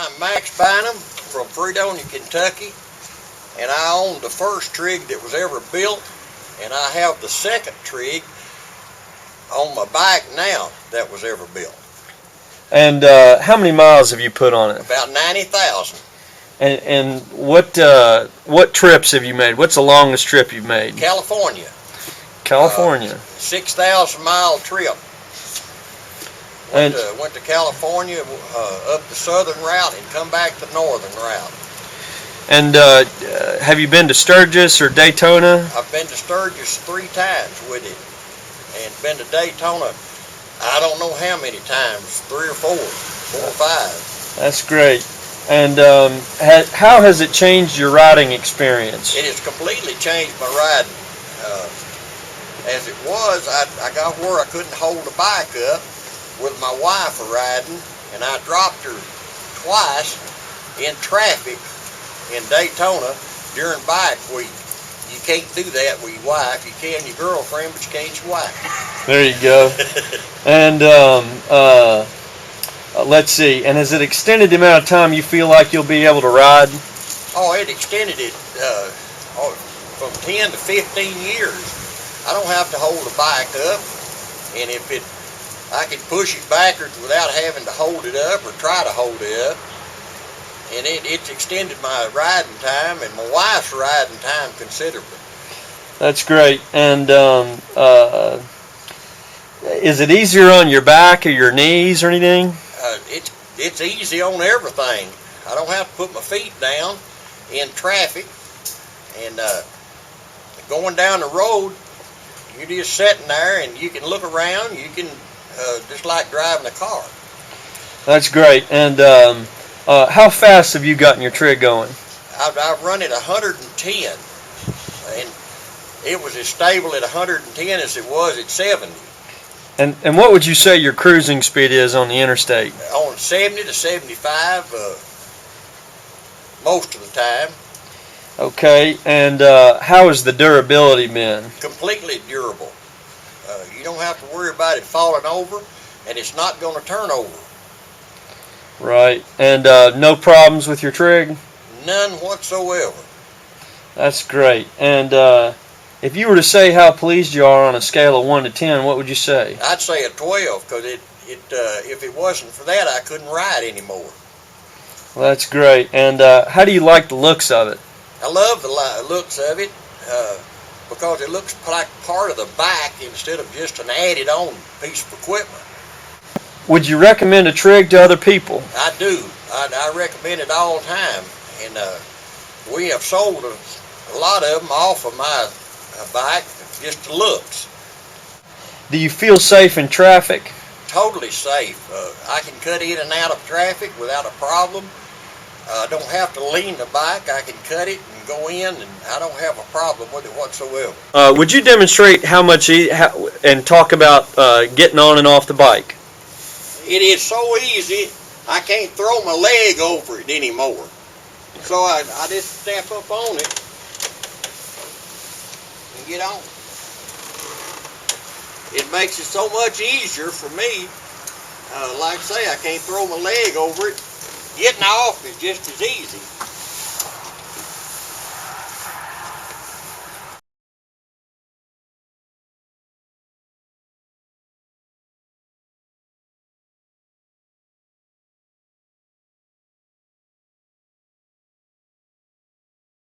I'm Max Bynum from Fredonia, Kentucky, and I own the first trig that was ever built, and I have the second trig on my bike now that was ever built. And how many miles have you put on it? About 90,000. And what trips have you made? What's the longest trip you've made? California. California. 6,000-mile trip. Went to California, up the southern route, and come back the northern route. And have you been to Sturgis or Daytona? I've been to Sturgis 3 times with it, and been to Daytona, I don't know how many times, 3 or 4 or 5. That's great. And how has it changed your riding experience? It has completely changed my riding. As it was, I got where I couldn't hold the bike up with my wife riding, and I dropped her twice in traffic in Daytona during bike week. You can't do that with your wife. You can your girlfriend, but you can't your wife. There you go. And let's see. And has it extended the amount of time you feel like you'll be able to ride? Oh, it extended it from 10 to 15 years. I don't have to hold the bike up, and I can push it backwards without having to hold it up or try to hold it up. And it's extended my riding time and my wife's riding time considerably. That's great. And is it easier on your back or your knees or anything? It's easy on everything. I don't have to put my feet down in traffic, and going down the road, you're just sitting there and you can look around. You can just like driving a car. That's great. And how fast have you gotten your trig going? I've run it 110, and it was as stable at 110 as it was at 70. And what would you say your cruising speed is on the interstate? On 70 to 75 most of the time. Okay, and how has the durability been? Completely durable. You don't have to worry about it falling over, and it's not going to turn over. Right, and no problems with your trig? None whatsoever. That's great. And if you were to say how pleased you are on a scale of 1 to 10, what would you say? I'd say a 12, because if it wasn't for that, I couldn't ride anymore. Well, that's great. And how do you like the looks of it? I love the looks of it because it looks like part of the bike instead of just an added-on piece of equipment. Would you recommend a trig to other people? I do. I recommend it all the time, and we have sold a lot of them off of my bike, just the looks. Do you feel safe in traffic? Totally safe. I can cut in and out of traffic without a problem. I don't have to lean the bike. I can cut it and go in, and I don't have a problem with it whatsoever. Would you demonstrate and talk about getting on and off the bike? It is so easy, I can't throw my leg over it anymore. So I just step up on it and get on. It makes it so much easier for me. Like I say, I can't throw my leg over it. Getting off is just as easy.